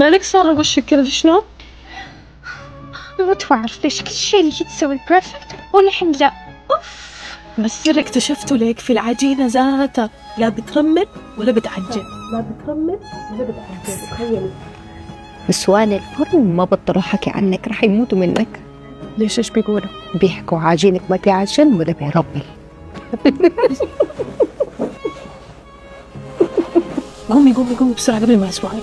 مالك صار وشك كذا في شلون؟ ما تعرف ليش كل شيء اللي تسوي بيرفكت ونحن لا. بس اللي اكتشفته ليك في العجينة ذاتها لا بترمل ولا بتعجن. تخيلي. نسوان الفرن ما بطلوا حكي عنك، رح يموتوا منك. ليش ايش بيقولوا؟ بيحكوا عجينك ما بيعجن ولا بيرمل. قومي قومي قومي بسرعة قبل ما اسمعك.